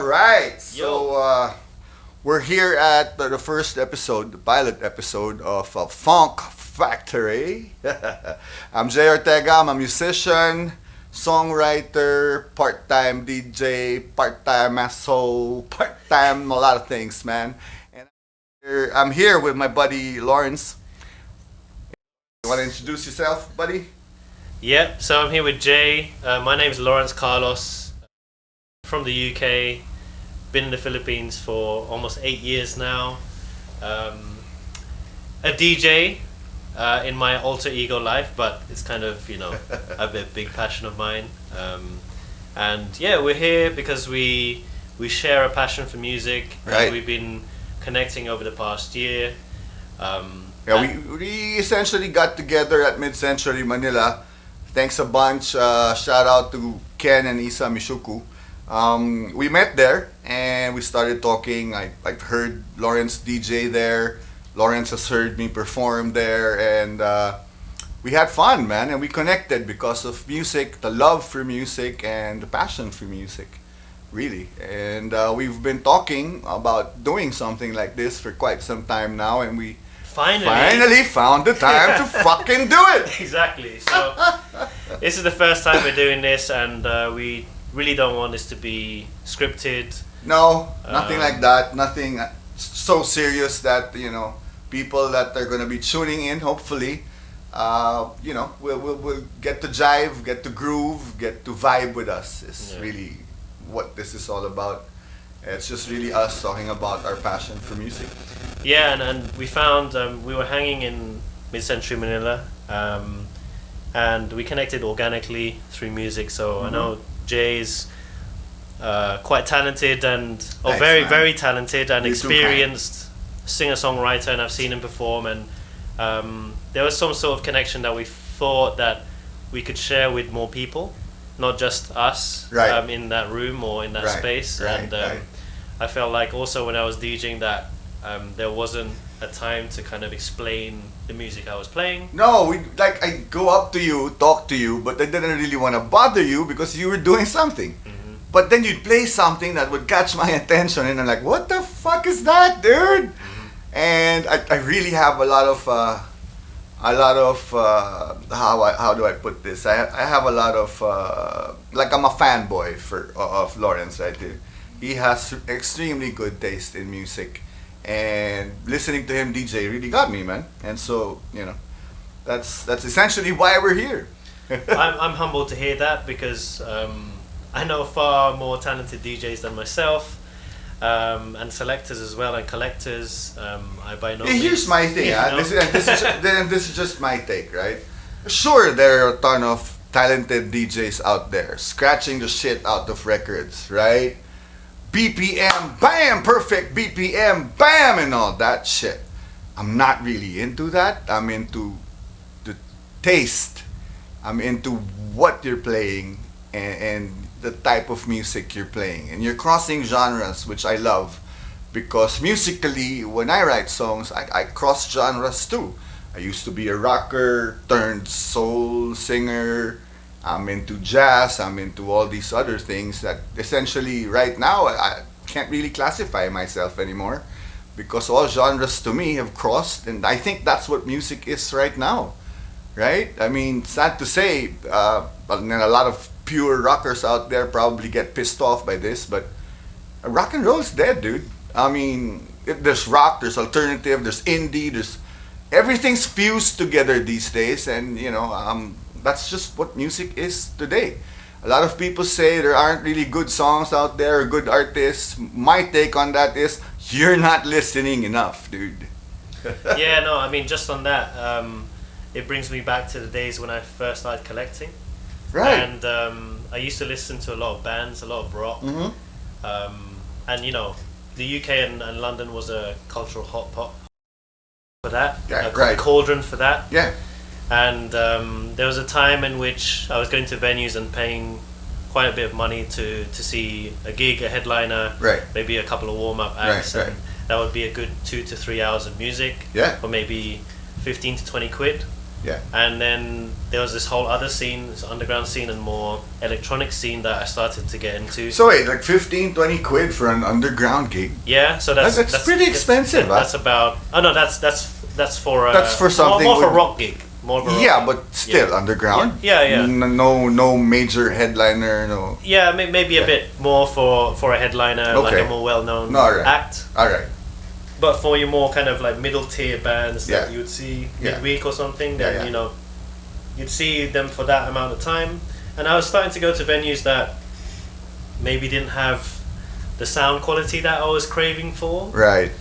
right. So we're here at the first episode, the pilot episode of Funk Factory. I'm Jay Ortega. I'm a musician, songwriter, part-time DJ, part-time asshole, part-time a lot of things, man. And I'm here with my buddy Lawrence. You want to introduce yourself, buddy? Yep, so I'm here with Jay. My name is Lawrence Carlos, from the UK. Been in the Philippines for almost 8 years now. A DJ in my alter ego life, but it's kind of, a big passion of mine. And yeah, we're here because we share a passion for music. Right. We've been connecting over the past year. We essentially got together at Mid-Century Manila. Thanks a bunch. Shout out to Ken and Isa Mishuku. We met there and we started talking. I've heard Lawrence DJ there. Lawrence has heard me perform there, and we had fun, man. And we connected because of music, the love for music, and the passion for music, really. And we've been talking about doing something like this for quite some time now, and we finally found the time to fucking do it. Exactly. So this is the first time we're doing this, and we really don't want this to be scripted. No, nothing like that. Nothing so serious that people that are gonna be tuning in. Hopefully, we'll get to jive, get to groove, get to vibe with us. Is really what this is all about. It's just really us talking about our passion for music. Yeah, and we found we were hanging in Mid-Century Manila, and we connected organically through music. So I know Jay's quite talented and Thanks, very, man. very talented and You're too kind. experienced singer-songwriter, and I've seen him perform. And there was some sort of connection that we thought that we could share with more people, not just us in that room or in that space. And I felt like also when I was DJing that there wasn't a time to kind of explain the music I was playing. No, I go up to you, talk to you, but I didn't really want to bother you because you were doing something. Mm-hmm. But then you'd play something that would catch my attention, and I'm like, what the fuck is that, dude? Mm-hmm. And I really have a lot of how do I put this? I have a lot of I'm a fanboy of Lawrence, right? He has extremely good taste in music, and listening to him DJ really got me, man. And so that's essentially why we're here. I'm humbled to hear that because I know far more talented DJs than myself, and selectors as well, and collectors. I by no means. Here's my thing. This is just my take, right? Sure, there are a ton of talented DJs out there scratching the shit out of records, right? BPM, bam, perfect BPM, bam, and all that shit. I'm not really into that. I'm into the taste. I'm into what you're playing and the type of music you're playing. And you're crossing genres, which I love. Because musically, when I write songs, I cross genres too. I used to be a rocker turned soul singer. I'm into jazz, I'm into all these other things that essentially right now I can't really classify myself anymore because all genres to me have crossed, and I think that's what music is right now, right? I mean, sad to say, but then a lot of pure rockers out there probably get pissed off by this, but rock and roll's dead, dude. I mean, there's rock, there's alternative, there's indie, everything's fused together these days, and that's just what music is today. A lot of people say there aren't really good songs out there or good artists. My take on that is you're not listening enough, dude. Yeah, no, I mean, just on that, it brings me back to the days when I first started collecting. Right. And I used to listen to a lot of bands, a lot of rock. Mm-hmm. And the UK and London was a cultural hot pot for that. Yeah, a cauldron for that. Yeah. And there was a time in which I was going to venues and paying quite a bit of money to see a gig, a headliner, maybe a couple of warm-up acts, and that would be a good 2 to 3 hours of music, yeah, or maybe 15 to 20 quid. Yeah. And then there was this whole other scene, this underground scene and more electronic scene that I started to get into. So wait, like 15, 20 quid for an underground gig? Yeah, so that's pretty expensive. That's about. Oh no, that's for. That's for something. More for a rock gig. More of a rock yeah, gig. but still underground. Yeah. No major headliner. No. Yeah, maybe a bit more for a headliner, like a more well-known act. All right. But for your more kind of like middle tier bands that you would see midweek or something, then you know, you'd see them for that amount of time. And I was starting to go to venues that maybe didn't have the sound quality that I was craving for. Right.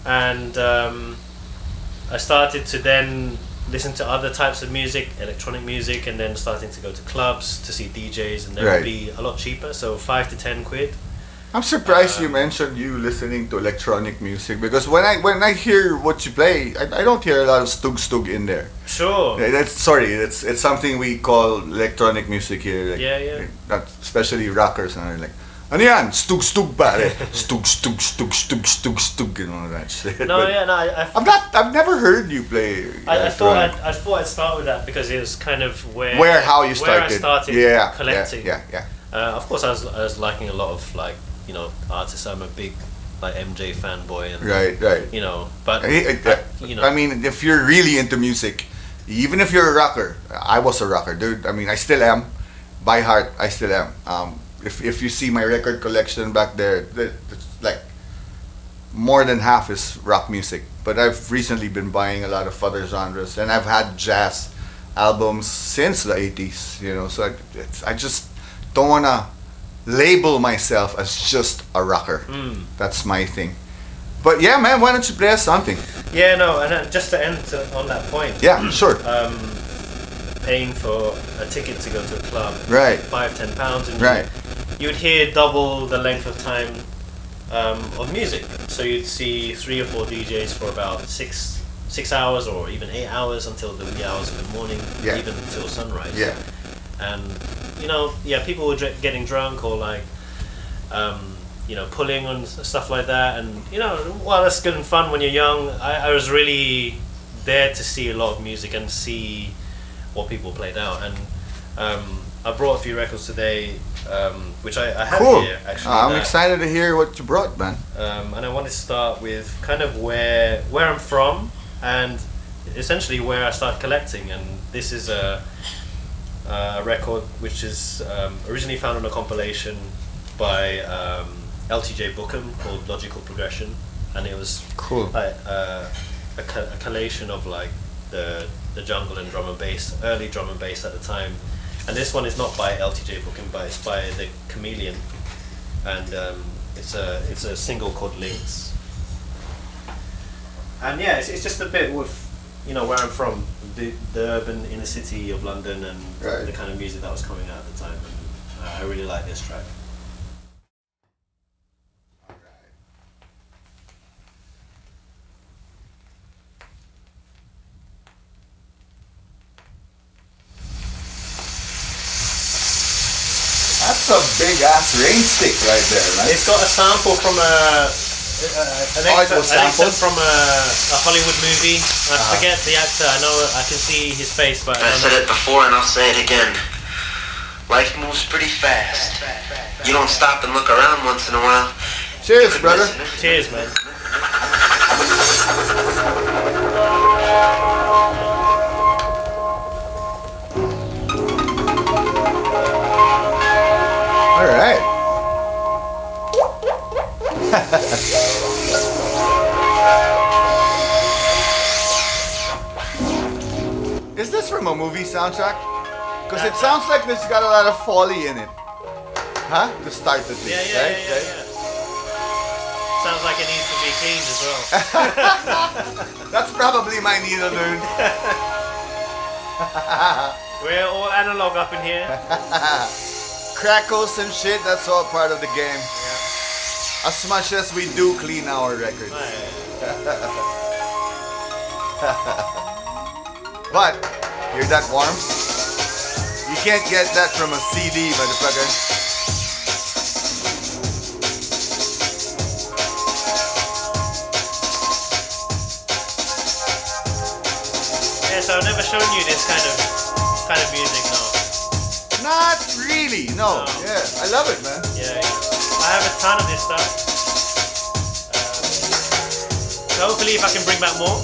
And I started to then listen to other types of music, electronic music, and then starting to go to clubs to see DJs, and they would be a lot cheaper, so 5 to 10 quid. I'm surprised you mentioned you listening to electronic music, because when I hear what you play, I don't hear a lot of stug in there. Sure. It's something we call electronic music here. Like, yeah. Not especially rockers and like, ano yan? Stug pare. Stug, and all that shit. I've never heard you play. I thought I'd start with that because it was kind of how you started. Where I started collecting. Yeah. Of course, I was liking a lot of like, you know, artists. I'm a big like MJ fanboy. And, right. You know, but you know, I mean, if you're really into music, even if you're a rocker, I was a rocker, dude. I mean, I still am. By heart, I still am. If you see my record collection back there, it's like more than half is rock music. But I've recently been buying a lot of other genres, and I've had jazz albums since the 80s. You know, so I just don't wanna label myself as just a rocker. That's my thing. But yeah, man, why don't you play us something? Yeah, no, and just to end on that point. Yeah, sure. Paying for a ticket to go to a club, right? £5-10, and you would hear double the length of time of music. So you'd see 3 or 4 DJs for about 6 hours or even 8 hours until the wee hours of the morning, even until sunrise. Yeah. And you know, people were getting drunk or like, you know, pulling on stuff like that. And you know, while that's good and fun when you're young, I was really there to see a lot of music and see what people played out. And I brought a few records today, which I have here actually. I'm excited to hear what you brought, man. And I wanted to start with kind of where I'm from and essentially where I started collecting. And this is a record which is originally found on a compilation by LTJ Bookham called Logical Progression, and it was like a collation of like the jungle and drum and bass, early drum and bass at the time. And this one is not by LTJ Bookham, but it's by the Chameleon, and it's a single called Links. And yeah, it's just a bit with, you know, where I'm from, the urban inner city of London, and the kind of music that was coming out at the time. And I really like this track. That's a big ass rain stick right there, man. It's got a sample from an excerpt from a Hollywood movie. I forget the actor. I know I can see his face, but I said it before and I'll say it again. Life moves pretty fast. You don't stop and look around once in a while. Cheers, brother. Cheers, man. All right. Is this from a movie soundtrack? Because it sounds like this got a lot of foley in it. Huh? To start the thing, right? Yeah. Sounds like it needs to be cleaned as well. That's probably my needle, dude. We're all analog up in here. Crackles and shit, that's all part of the game. Yeah. As much as we do clean our records. But, hear that warmth? You can't get that from a CD, motherfucker. Yeah, so so I've never shown you this kind of music, no. Not really, no. Yeah, I love it, man. Yeah. I have a ton of this stuff. So hopefully, if I can bring back more.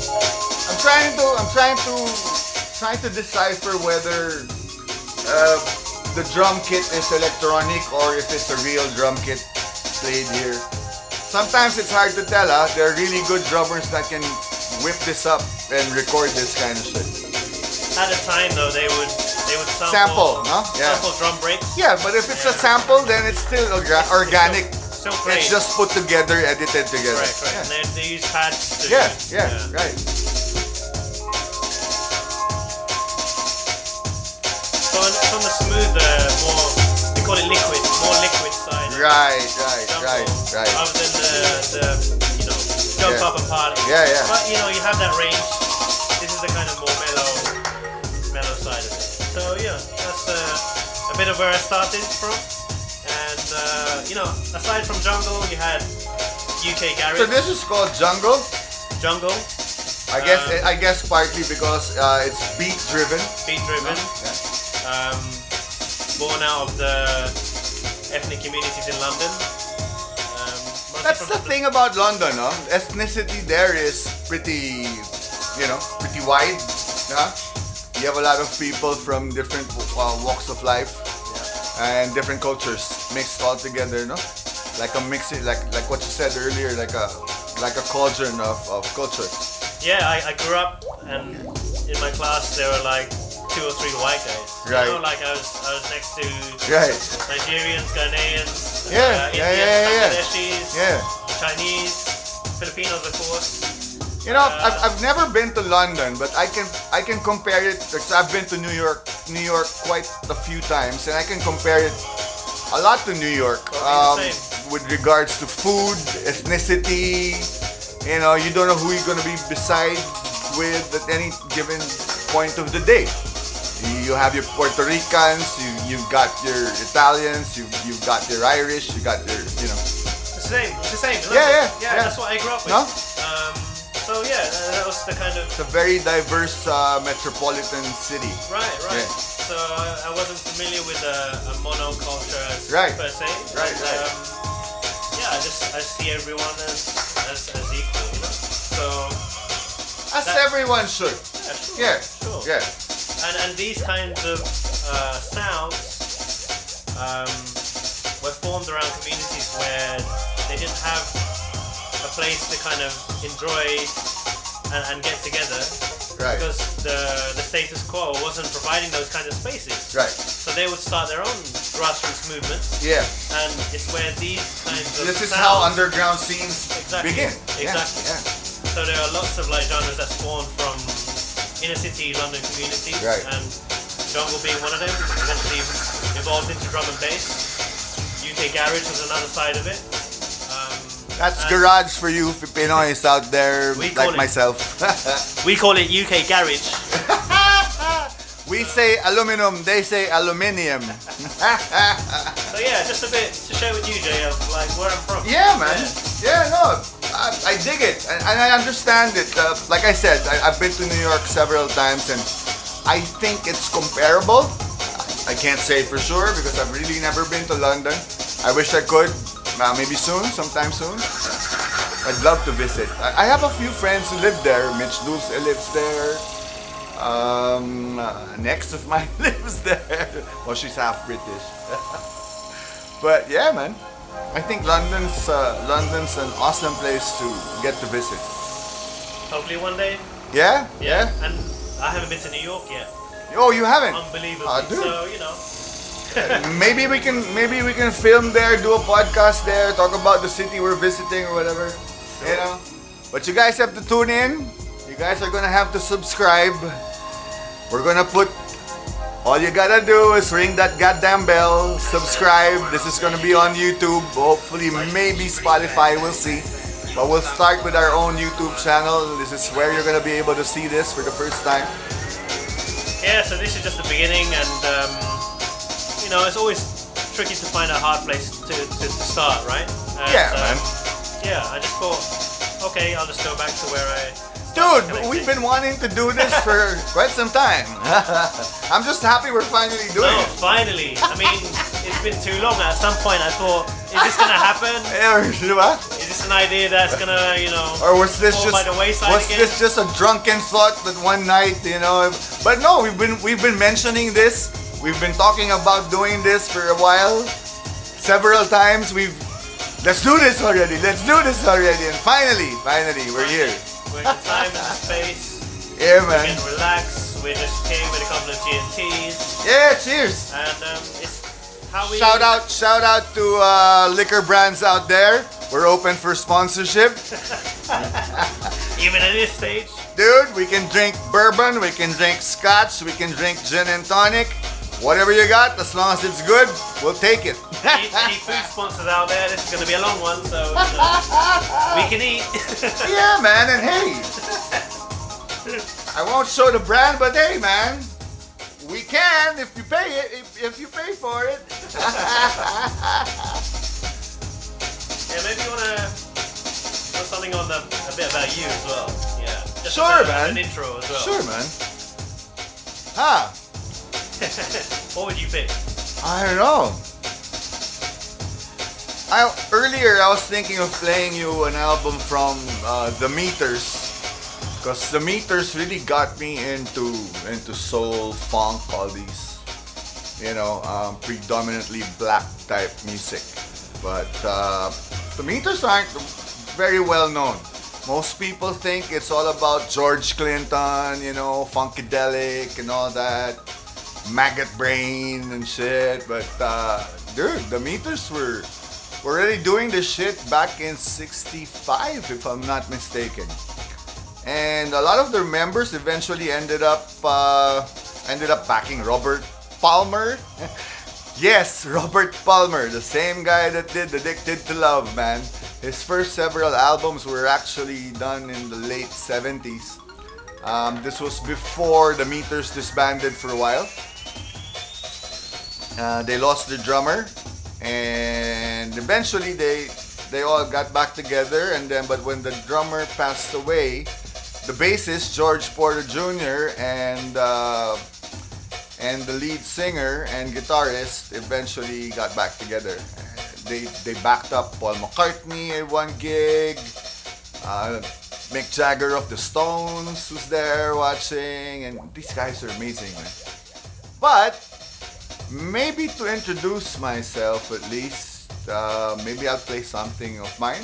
I'm trying to decipher whether the drum kit is electronic or if it's a real drum kit played here. Sometimes it's hard to tell. There are really good drummers that can whip this up and record this kind of shit. At the time, though, they would sample, no? Yeah. Sample drum breaks. Yeah, but if it's a sample, then it's still organic. Still it's just put together, edited together. Right. Yeah. And they use pads to right. So on the smoother, more, we call it more liquid side. Right. Rather than the jump up and party. Yeah. But you have that range. This is the kind of more mellow side of it. So yeah, that's a bit of where I started from. And aside from jungle, you had UK garage. So this is called jungle. Jungle. I guess partly because it's beat driven. Yeah. Born out of the ethnic communities in London. That's the thing about London, no? Ethnicity there is pretty wide. Yeah? You have a lot of people from different walks of life and different cultures mixed all together, no? Like a mixing, like what you said earlier, like a cauldron of culture. Yeah, I grew up, and in my class there were like 2 or 3 white guys. Right. Like I was next to Nigerians, Ghanaians, Indians, Bangladeshis, Chinese, Filipinos, of course. I've never been to London, but I can compare it. Because I've been to New York quite a few times, and I can compare it a lot to New York. With regards to food, ethnicity, you don't know who you're gonna be beside with at any given point of the day. You have your Puerto Ricans, you've got your Italians, you've got your Irish, you got your, It's the same. Yeah. That's what I grew up with. No? So yeah, that was the kind of... It's a very diverse metropolitan city. Right. Yeah. So I wasn't familiar with a monoculture per se. Right. I see everyone as equal, So... As everyone should. Yeah, sure. Yeah. And these kinds of sounds were formed around communities where they didn't have a place to kind of enjoy and get together, right? Because the status quo wasn't providing those kinds of spaces, right? So they would start their own grassroots movements, and it's where these kinds of this is how underground scenes begin. Exactly. Yeah. So there are lots of genres that spawn from inner city London communities, and jungle being one of them. Eventually evolved into drum and bass. UK garage was another side of it. That's garage for you Pinoys out there, like myself. We call it UK garage. We say aluminum, they say aluminium. So yeah, just a bit to share with you, Jay, of where I'm from. Yeah, man. Yeah, no, I dig it, and I understand it. Like I said, I've been to New York several times, and I think it's comparable. I can't say for sure because I've really never been to London. I wish I could. Maybe soon, sometime soon. I'd love to visit. I have a few friends who live there. Mitch Dulce lives there. Next of mine lives there. Well, she's half British. But yeah, man. I think London's an awesome place to get to visit. Hopefully one day. Yeah? And I haven't been to New York yet. Oh, you haven't? Unbelievable. Dude. So, maybe we can film there, do a podcast there, talk about the city we're visiting or whatever. Sure. But you guys have to tune in. You guys are gonna have to subscribe. We're gonna put. All you gotta do is ring that goddamn bell, subscribe. This is gonna be on YouTube. Hopefully, maybe Spotify. We'll see. But we'll start with our own YouTube channel. This is where you're gonna be able to see this for the first time. Yeah. So this is just the beginning, and it's always tricky to find a hard place to start, right? And, man. Yeah, I just thought, okay, I'll just go back to where I started Dude, connecting. we've been wanting to do this for quite some time. I'm just happy we're finally doing No, it. finally. I mean, it's been too long. At some point, I thought, is this gonna happen? Diba? Is this an idea that's gonna, Or was this fall just by the wayside was again? this just a drunken thought that one night, But no, we've been mentioning this. We've been talking about doing this for a while. Several times let's do this already. Let's do this already. And finally, we're here. We're in the time and the space. Yeah, We man. can relax. We just came with a couple of GNTs, Yeah, cheers. and it's how we Shout out to liquor brands out there. We're open for sponsorship. even at this stage. Dude, we can drink bourbon, we can drink scotch, we can drink gin and tonic. Whatever you got, as long as it's good, we'll take it. Any food sponsors out there? This is going to be a long one, so we can eat. Yeah, man, and hey, I won't show the brand, but hey, man, we can if you pay it, if you pay for it. Yeah, maybe you want to put something on a bit about you as well. Yeah. Just Sure, a bit of man. An intro as well. Sure, man. Huh? What would you pick? I don't know. Earlier I was thinking of playing you an album from The Meters, because The Meters really got me into soul, funk, all these, predominantly black type music. But The Meters aren't very well known. Most people think it's all about George Clinton, funkadelic and all that. Maggot brain and shit, but dude, the Meters were already doing this shit back in '65, if I'm not mistaken. And a lot of their members eventually ended up backing Robert Palmer. Yes, Robert Palmer, the same guy that did Addicted to Love, man. His first several albums were actually done in the late '70s. This was before the Meters disbanded for a while. They lost their drummer, and eventually they all got back together. But when the drummer passed away, the bassist George Porter Jr. and the lead singer and guitarist eventually got back together. They backed up Paul McCartney at one gig. Mick Jagger of the Stones was there watching, and these guys are amazing, man. But maybe to introduce myself at least, maybe I'll play something of mine.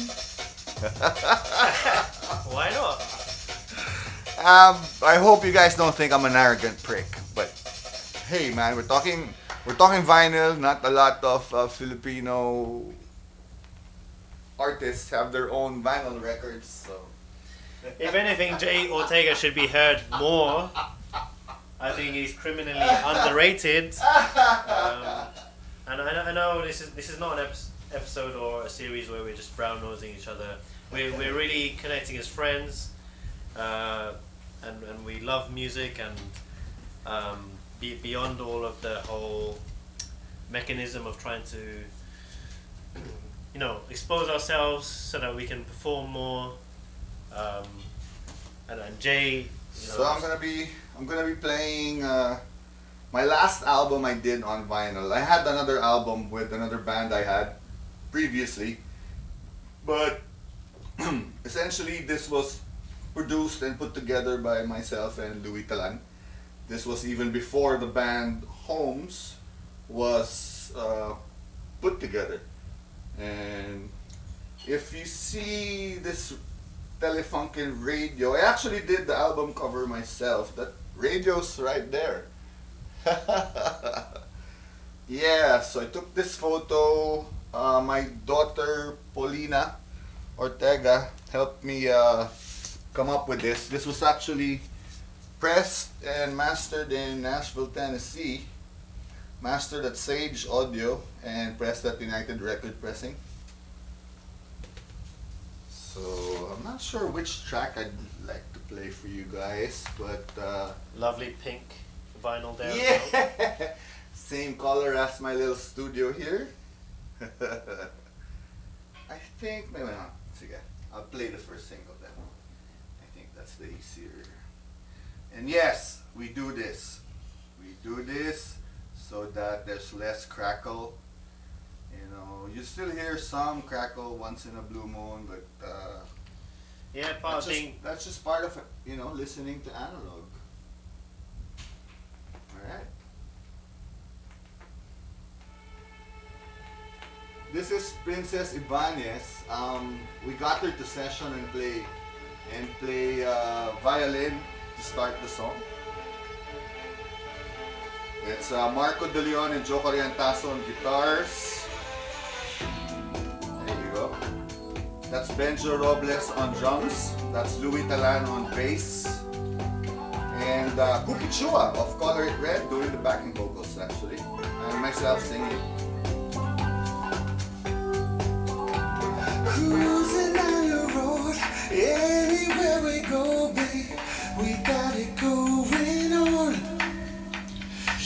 Why not? I hope you guys don't think I'm an arrogant prick, but hey, man, we're talking vinyl. Not a lot of Filipino artists have their own vinyl records, so. If anything, Jay Ortega should be heard more. I think he's criminally underrated. And I know this is not an episode or a series where we're just brown nosing each other. We're really connecting as friends, and we love music, and beyond all of the whole mechanism of trying to expose ourselves so that we can perform more. And Jay. So I'm gonna be playing my last album I did on vinyl. I had another album with another band I had previously, but essentially this was produced and put together by myself and Louis Talan. This was even before the band Holmes was put together. And if you see this Telefunken radio, I actually did the album cover myself. That radio's right there. Yeah, so I took this photo. My daughter Paulina Ortega helped me come up with this. This was actually pressed and mastered in Nashville, Tennessee. Mastered at Sage Audio and pressed at United Record Pressing. So I'm not sure which track I'd like to play for you guys, but Lovely pink vinyl there. yeah, same color as my little studio here. I think maybe not. Sige, I'll play the first single then. I think that's the easier. And yes, we do this. We do this so that there's less crackle. You know, you still hear some crackle once in a blue moon, but yeah, that's just part of it, you know, listening to analog. All right. This is Princess Ibanez. We got her to session and play violin to start the song. It's Marco De Leon and Joe Coriantazo on guitars. There you go. That's Benjo Robles on drums. That's Louis Talan on bass. And Cookie Chua of Color It Red doing the backing vocals actually. And myself singing. Cruising down the road, anywhere we go, babe, we got it going on.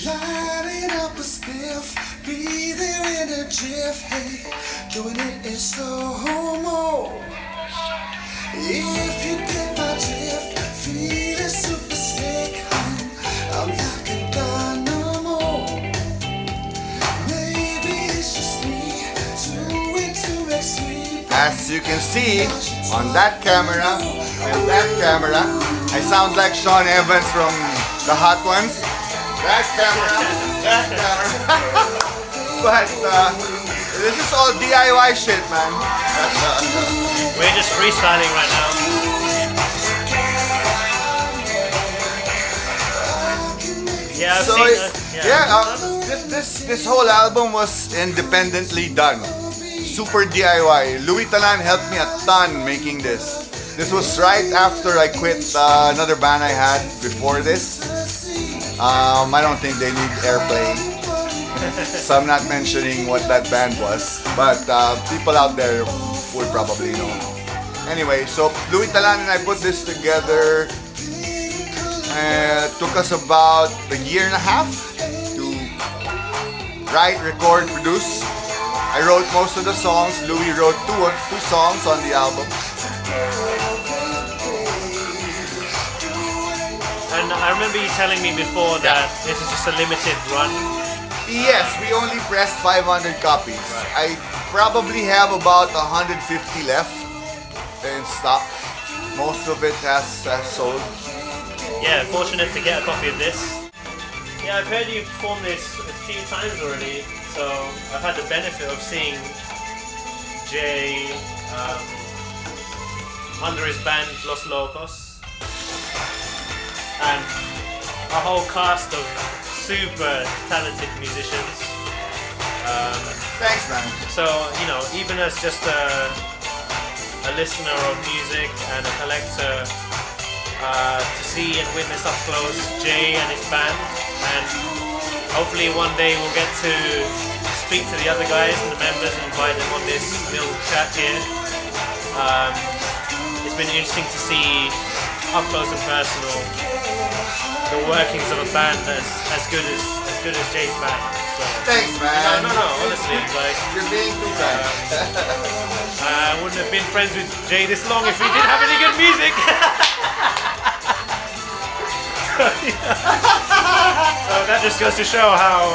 Lighting up a spiff, be there in a jiff, hey, doing it in slow-mo. If you get my drift, feeling super sick, I'm like a dynamo. Maybe it's just me, too into extreme. As you can see on that camera and that camera, I sound like Sean Evans from The Hot Ones. That camera. But this is all DIY shit, man. We're just freestyling right now. Yeah, So this whole album was independently done. Super DIY. Louis Talan helped me a ton making this. This was right after I quit another band I had before this. I don't think they need airplay, so I'm not mentioning what that band was, but people out there would probably know. Anyway, so Louis Talan and I put this together. It took us about a year and a half to write, record, produce. I wrote most of the songs. Louis wrote two songs on the album. And I remember you telling me before that this is just a limited run. Yes, we only pressed 500 copies. I probably have about 150 left in stock. Most of it has sold. Yeah, fortunate to get a copy of this. Yeah, I've heard you perform this a few times already, so I've had the benefit of seeing Jay under his band Los Locos. And a whole cast of super talented musicians. Thanks, man. So, you know, even as just a listener of music and a collector, to see and witness up close Jay and his band, and hopefully one day we'll get to speak to the other guys and the members and invite them on this little chat here. It's been interesting to see up close and personal the workings of a band that's as good as Jay's band. So, Thanks, man. No, honestly, like You're being too kind. I wouldn't have been friends with Jay this long if he didn't have any good music. So that just goes to show how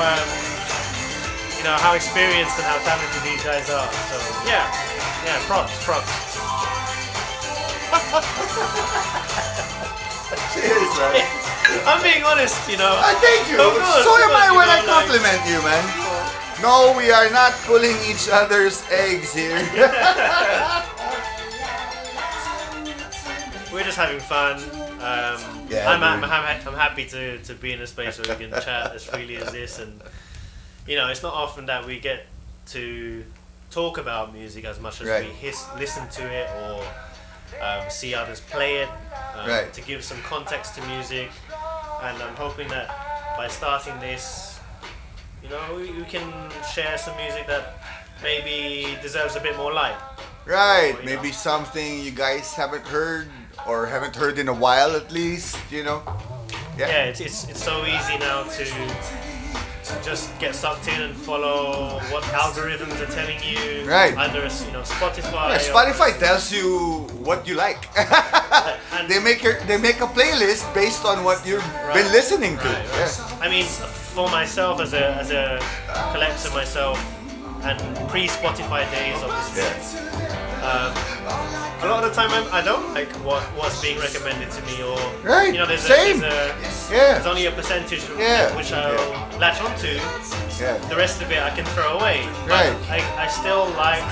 how experienced and how talented these guys are. So yeah, props. Cheers, man. I'm being honest, Thank you. Of course, So am I when I like- compliment you, man. No, we are not pulling each other's eggs here. We're just having fun. Yeah, I'm happy to be in a space where we can chat as freely as this, and it's not often that we get to talk about music as much as Right. we listen to it or see others play it, Right. to give some context to music. And I'm hoping that by starting this, we can share some music that maybe deserves a bit more light. Right, Or, maybe something you guys haven't heard or haven't heard in a while at least, Yeah, it's so easy now to just get sucked in and follow what algorithms are telling you. Right. Either Spotify. Yeah, Spotify tells you what you like. And they make a playlist based on what you've been listening to. Right. Yeah. I mean, for myself as a collector myself, and pre-Spotify days, obviously. A lot of the time I don't like what's being recommended to me, or Right. there's only a percentage which I'll latch onto. Yeah. The rest of it I can throw away. Right. But I still like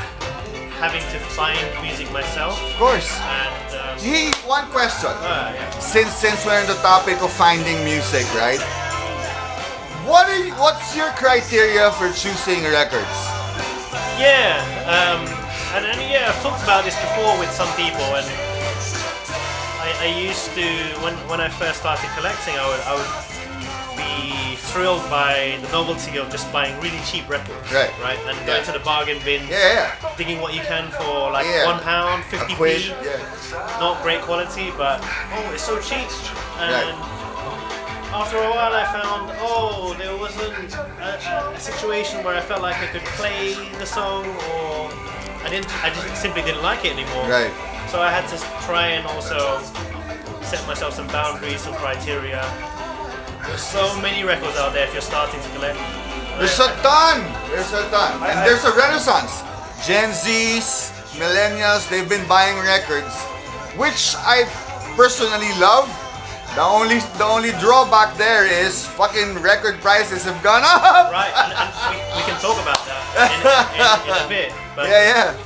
having to find music myself. Of course. And Hey, one question. yeah. Since we're on the topic of finding music, right? What's your criteria for choosing records? Yeah, and I've talked about this before with some people, and I used to when I first started collecting, I would be thrilled by the novelty of just buying really cheap records, right, and going to the bargain bin, digging what you can for like £1, 50p, not great quality, but it's so cheap, and after a while I found, there wasn't a situation where I felt like I could play the song, or I just simply didn't like it anymore. Right. So I had to try and also set myself some boundaries, some criteria. There's so many records out there if you're starting to collect. There's a ton. And there's a renaissance. Gen Zs, millennials, they've been buying records, which I personally love. The only drawback there is fucking record prices have gone up. Right, and we can talk about that in a bit. But,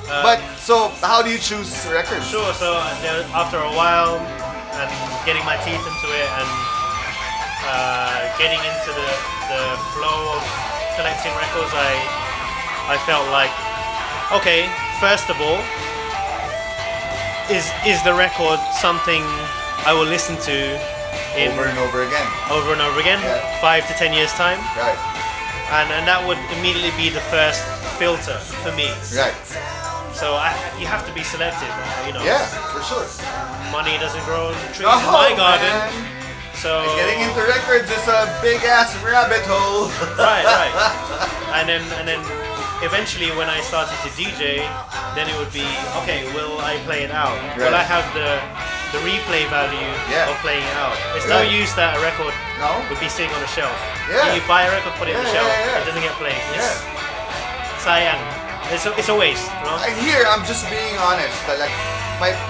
But so, how do you choose records? Sure. So after a while, and getting my teeth into it, and getting into the flow of collecting records, I felt like, okay, first of all, is the record something I will listen to over and over again, 5 to 10 years time, right? And that would immediately be the first filter for me, right? So you have to be selective, Yeah, for sure. Money doesn't grow on trees in my garden, man. so Getting into records is a big ass rabbit hole. right, and then eventually when I started to DJ, then it would be, okay, will I play it out? Right. Will I have the replay value of playing it out? It's no use that a record would be sitting on a shelf. You buy a record, put it on the shelf, it doesn't get played. It's sayang. It's a waste. Here, I'm just being honest. Like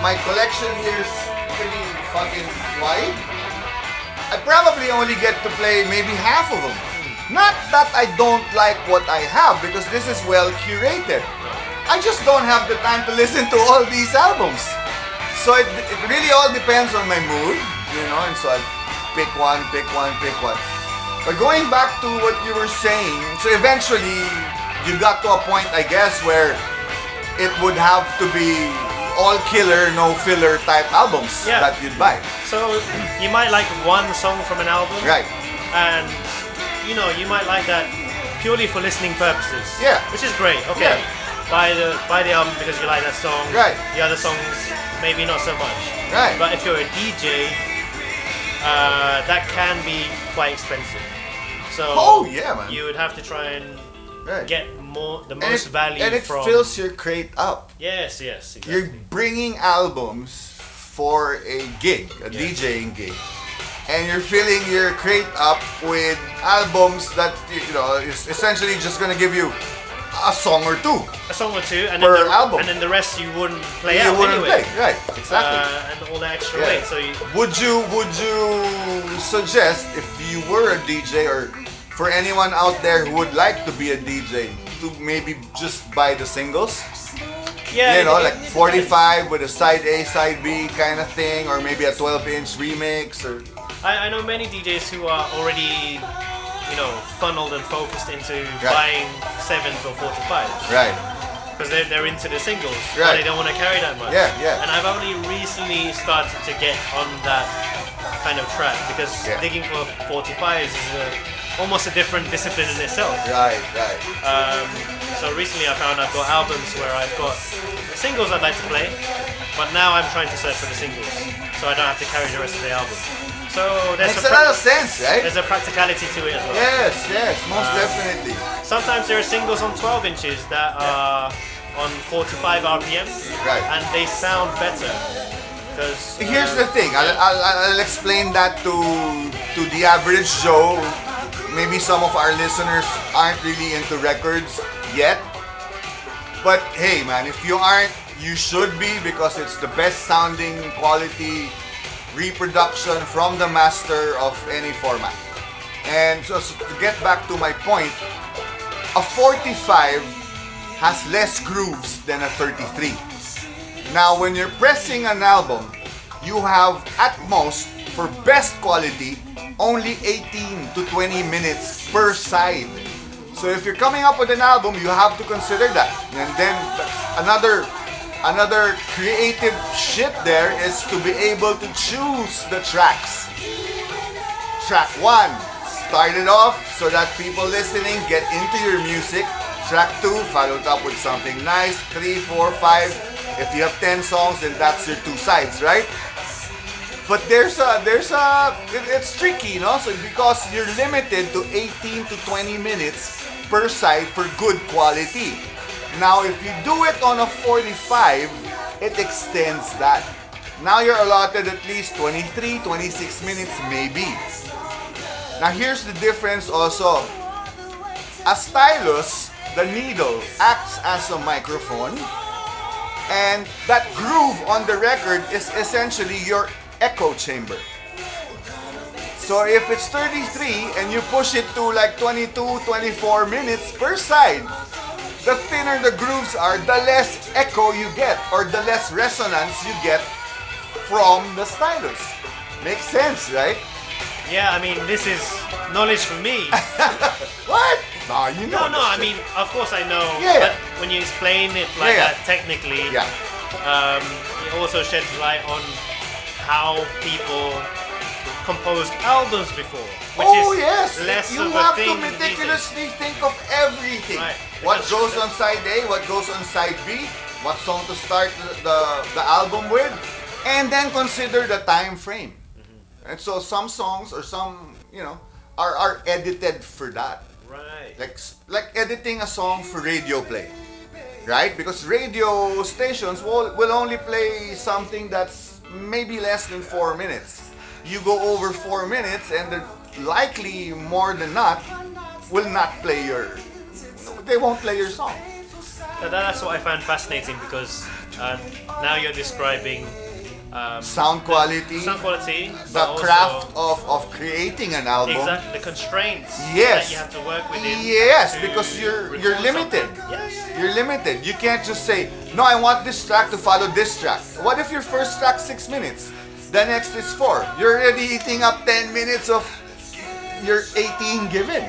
my collection here is pretty fucking wide. I probably only get to play maybe half of them. Not that I don't like what I have, because this is well curated. I just don't have the time to listen to all these albums. So it really all depends on my mood, and so I pick one. But going back to what you were saying, so eventually you got to a point, I guess, where it would have to be all killer, no filler type albums that you'd buy. So you might like one song from an album, right? And you might like that purely for listening purposes. Yeah, which is great. Okay, buy the album because you like that song. Right. The other songs maybe not so much. Right. But if you're a DJ, that can be quite expensive. So man. you would have to try and get the most value and it from. fills your crate up. Yes, exactly. You're bringing albums for a gig, a DJing gig, and you're filling your crate up with albums that is essentially just gonna give you a song or two. And per then album. And then the rest you wouldn't play you out wouldn't anyway. play, right? Exactly. And all the extra weight. So would you suggest, if you were a DJ, or for anyone out there who would like to be a DJ, to maybe just buy the singles? Yeah, like 45 with a side A, side B kind of thing, or maybe a 12-inch remix, or. I know many DJs who are already, funneled and focused into buying 7s or 45s. Right. Because they're into the singles, right. But they don't want to carry that much. Yeah. And I've only recently started to get on that kind of track, because digging for 45s is almost a different discipline in itself. Right. So recently I found I've got albums where I've got singles I'd like to play, But now I'm trying to search for the singles, so I don't have to carry the rest of the album. So there's Makes a lot of sense, right? there's a practicality to it as well. Yes, most definitely. Sometimes there are singles on 12 inches that are on 4 to 5 RPM, Right. and they sound better. Because Here's the thing. I'll explain that to the average Joe. Maybe some of our listeners aren't really into records yet. But hey, man, if you aren't, you should be, because it's the best sounding quality reproduction from the master of any format. And so to get back to my point, a 45 has less grooves than a 33. Now, when you're pressing an album, you have at most, for best quality, only 18 to 20 minutes per side. So if you're coming up with an album, you have to consider that. And then another creative shit there is to be able to choose the tracks. Track 1, start it off so that people listening get into your music. Track 2, followed up with something nice. 3, 4, 5. If you have 10 songs, then that's your 2 sides, right? But it's tricky, no? So because you're limited to 18 to 20 minutes per side for good quality. Now, if you do it on a 45, it extends that. Now you're allotted at least 23, 26 minutes maybe. Now here's the difference also. A stylus, the needle, acts as a microphone, and that groove on the record is essentially your echo chamber. So if it's 33 and you push it to like 22, 24 minutes per side, the thinner the grooves are, the less echo you get, or the less resonance you get from the stylus. Makes sense, right? yeah, I mean, this is knowledge for me. What? No, you know. No, I mean, of course I know. Yeah. But when you explain it like Yeah. that technically, Yeah. it also sheds light on how people composed albums before, which is Yes. less You of a have thing to these days. meticulously think of everything. Right. What goes on side A, what goes on side B, what song to start the album with, and then consider the time frame. And so some songs or some, are edited for that. Right. Like editing a song for radio play. Right? Because radio stations will only play something that's maybe less than 4 minutes. You go over 4 minutes and they're likely more than not will not play they won't play your song. That's what I find fascinating, because now you're describing Sound quality, sound quality, the but also craft of creating an album. exactly the constraints Yes. that you have to work within. Yes, to because you're record limited. something. Yeah. You're limited. You can't just say, no, I want this track to follow this track. What if your first track 6 minutes? The next is 4. You're already eating up 10 minutes of your 18 given.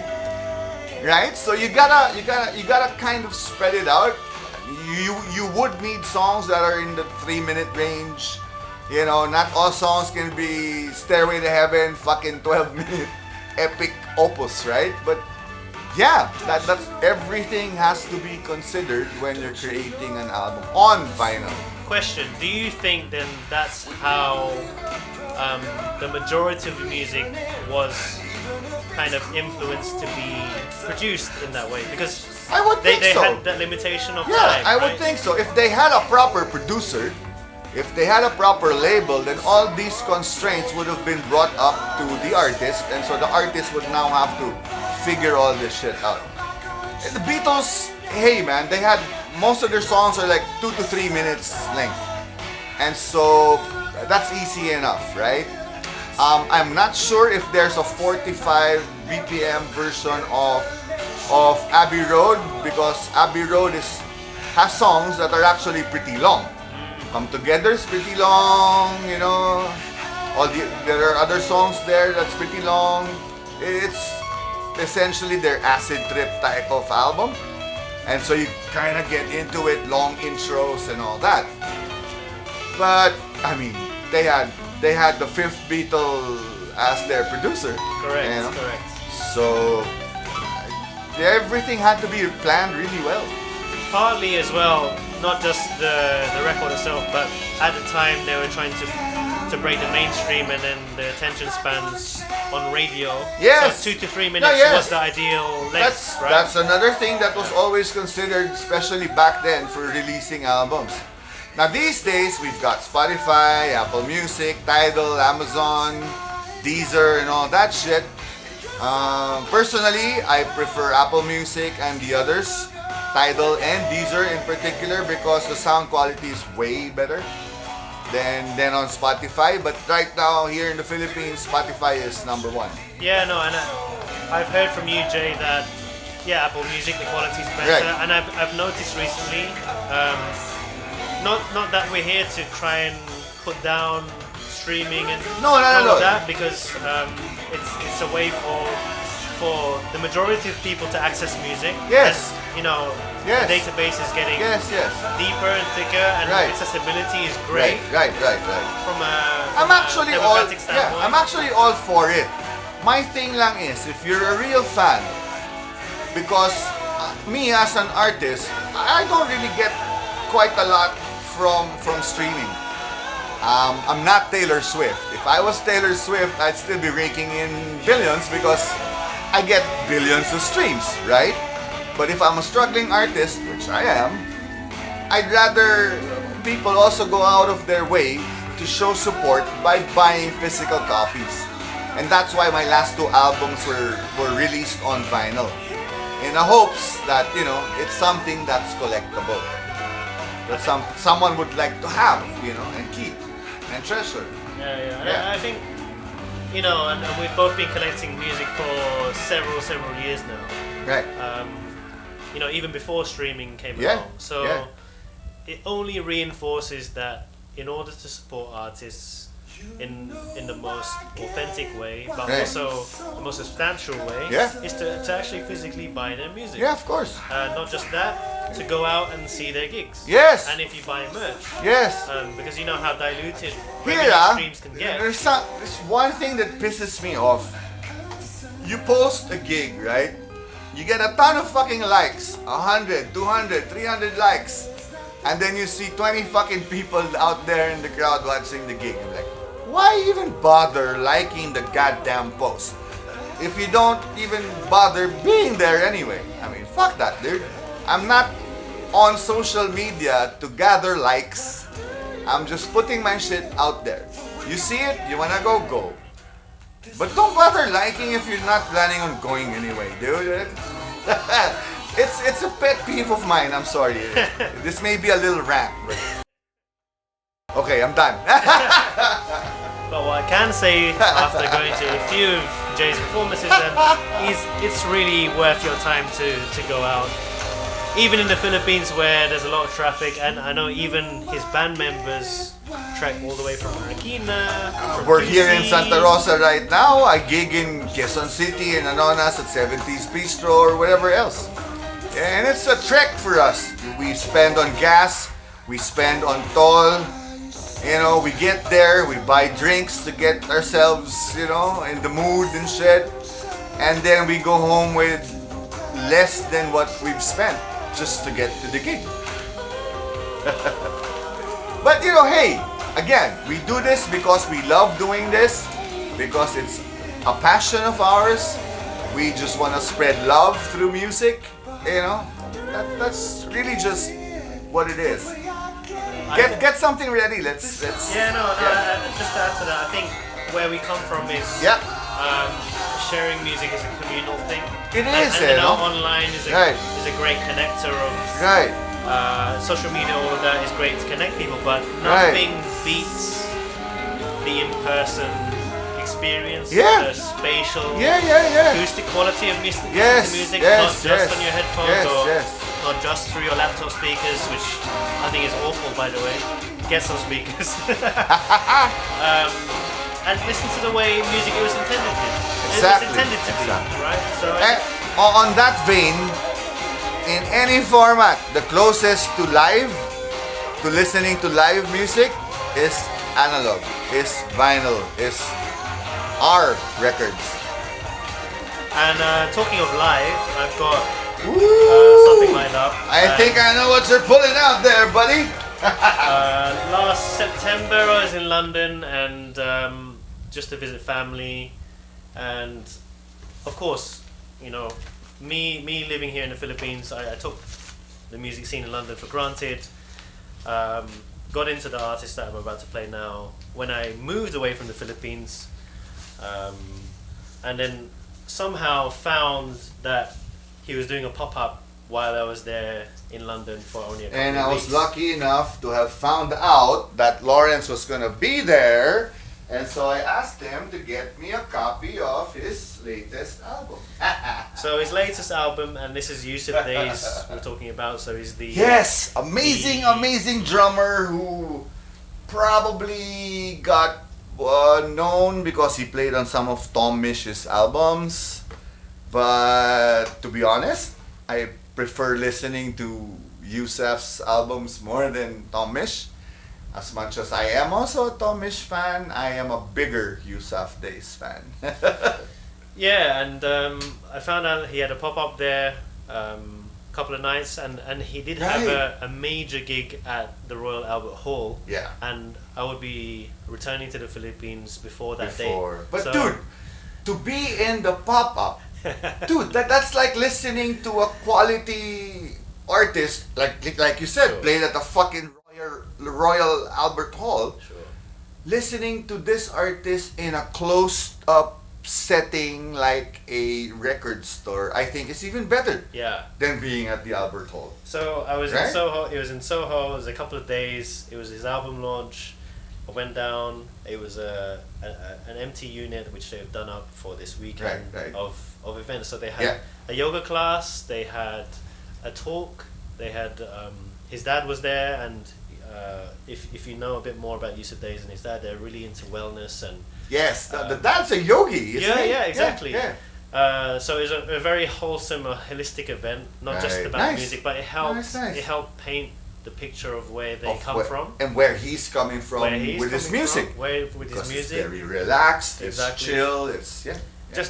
Right? So you gotta kind of spread it out. You would need songs that are in the 3-minute range. Not all songs can be Stairway to Heaven, fucking 12-minute epic opus, right? But yeah, that's everything has to be considered when you're creating an album on vinyl. Question: do you think then that's how the majority of the music was kind of influenced to be produced in that way? Because I would think they so. had that limitation of Yeah, time. I would right? think so. If they had a proper producer, if they had a proper label, then all these constraints would have been brought up to the artist, and so the artist would now have to figure all this shit out. And the Beatles, hey man, they had most of their songs are like 2 to 3 minutes length, and so that's easy enough, right? I'm not sure if there's a 45 BPM version of Abbey Road, because Abbey Road has songs that are actually pretty long. Come Together is pretty long, there are other songs there that's pretty long. It's essentially their acid trip type of album. And so you kind of get into it, long intros and all that. But, I mean, they had the fifth Beatle as their producer. Correct. Correct. So, everything had to be planned really well. Partly as well, not just the record itself, but at the time they were trying to break the mainstream, and then the attention spans on radio. Yes. So 2 to 3 minutes was the ideal length. That's another thing that was always considered, especially back then, for releasing albums. Now these days we've got Spotify, Apple Music, Tidal, Amazon, Deezer, and all that shit. Personally, I prefer Apple Music and the others, Tidal and Deezer in particular, because the sound quality is way better than on Spotify. But right now here in the Philippines, Spotify is number one. Yeah, no, and I've heard from you, Jay, that Apple Music, the quality is better, right. And I've noticed recently, not that we're here to try and put down streaming and no. that, because it's a way for the majority of people to access music. Yes. And, the database is getting deeper and thicker, and accessibility is great. Right. From a I'm actually democratic standpoint. I'm actually all for it. My thing lang is, if you're a real fan, because me as an artist, I don't really get quite a lot from streaming. I'm not Taylor Swift. If I was Taylor Swift, I'd still be raking in billions because I get billions of streams, right? But if I'm a struggling artist, which I am, I'd rather people also go out of their way to show support by buying physical copies. And that's why my last 2 albums were released on vinyl, in the hopes that, it's something that's collectible, that someone would like to have, and keep and treasure. Yeah. I think, and we've both been collecting music for several years now. Right. Even before streaming came along. So it only reinforces that in order to support artists in the most authentic way, but also the most substantial way, is to actually physically buy their music. Yeah, of course. Not just that, to go out and see their gigs. Yes. And if you buy merch. Yes. Because you know how diluted streams can get. There's one thing that pisses me off. You post a gig, right? You get a ton of fucking likes, 100, 200, 300 likes, and then you see 20 fucking people out there in the crowd watching the gig. I'm like, why even bother liking the goddamn post if you don't even bother being there anyway? I mean, fuck that, dude. I'm not on social media to gather likes. I'm just putting my shit out there. You see it, you wanna go. But don't bother liking if you're not planning on going anyway, dude. It's a pet peeve of mine, I'm sorry. This may be a little rant, but... Okay, I'm done. But what I can say after going to a few of Jay's performances, is it's really worth your time to go out. Even in the Philippines where there's a lot of traffic, and I know even his band members trek all the way from Marikina. We're here in Santa Rosa right now. I gig in Quezon City and Anonas at 70s Bistro or whatever else. And it's a trek for us. We spend on gas, we spend on toll. We get there, we buy drinks to get ourselves, in the mood and shit. And then we go home with less than what we've spent just to get to the gig. But hey, again, we do this because we love doing this, because it's a passion of ours. We just want to spread love through music, that's really just what it is. Get something ready. Let's. Just to add to that, I think where we come from is sharing music is a communal thing. It is, and online is a great connector of social media. All of that is great to connect people, but nothing beats the in-person experience, the spatial, acoustic quality of music, not just on your headphones or not just through your laptop speakers, which I think is awful, by the way. Get some speakers. And listen to the way music was intended to. Exactly. It was intended to be, right? So on that vein, in any format, the closest to listening to live music is analog, is vinyl, is our records. And talking of live, I've got something lined up. I think I know what you're pulling out there, buddy. Last September I was in London and just to visit family, and of course, you know, me living here in the Philippines, I took the music scene in London for granted. Got into the artist that I'm about to play now when I moved away from the Philippines, and then somehow found that he was doing a pop-up while I was there in London for only a couple And of I weeks. was lucky enough to have found out that Lawrence was gonna be there, and so I asked him to get me a copy of his latest album. So his latest album, and this is Yusuf Days we're talking about, so he's the... Yes, amazing drummer who probably got known because he played on some of Tom Mish's albums. But to be honest, I prefer listening to Yusuf's albums more than Tom Mish. As much as I am also a Tom Mish fan, I am a bigger Yusuf Days fan. Yeah, and I found out he had a pop-up there couple of nights, and he did have a major gig at the Royal Albert Hall. Yeah. And I would be returning to the Philippines before that Before. day. But So- dude, to be in the pop-up, dude, that's like listening to a quality artist, like you said, Sure. played at the fucking Royal Albert Hall. Sure. Listening to this artist in a closed-up setting like a record store, I think is even better Yeah. than being at the Albert Hall. So I was Right? in Soho. It was in Soho. It was a couple of days. It was his album launch. I went down. It was an empty unit which they've done up for this weekend Right. of events. So they had Yeah. a yoga class. They had a talk. They had his dad was there, and if you know a bit more about Yusuf Days and his dad, they're really into wellness and Yes, the dad's a yogi, isn't he? yeah, exactly. Yeah. So it was a very wholesome, holistic event, not just Right. about Nice. music, but it helped. Nice. It helped paint the picture of where they Of come from, and where he's coming from where he's with his coming music. from, where with his Because music. it's very relaxed, Exactly. it's chill, it's yeah.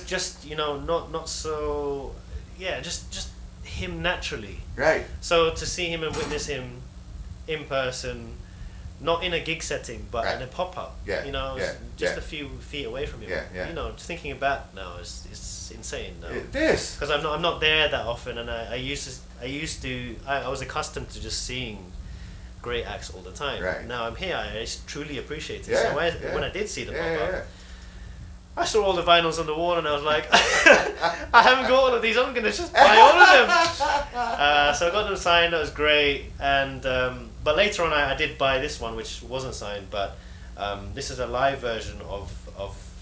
Just you know, not so, yeah, just him naturally. Right. So to see him and witness him in person, not in a gig setting, but Right. in a pop-up. Yeah, You know, yeah, just yeah. a few feet away from him. Yeah. You know, just thinking back now is insane now. It is. Because I'm not there that often, and I was accustomed to just seeing great acts all the time. Right. Now I'm here, I truly appreciate it. Yeah, so yeah. when I did see the Yeah, pop-up, yeah. I saw all the vinyls on the wall, and I was like, I haven't got all of these. I'm gonna just buy all of them. So I got them signed. That was great. And but later on, I did buy this one, which wasn't signed, but this is a live version of.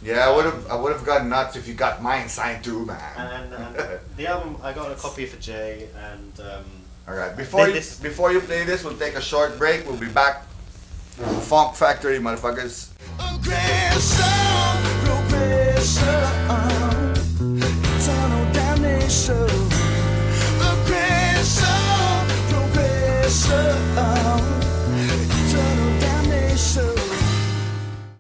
Yeah, I would have gone nuts if you got mine signed too, man. And the album, I got a copy for Jay, and All right, before you play this, we'll take a short break. We'll be back. Funk Factory, motherfuckers. Aggressive.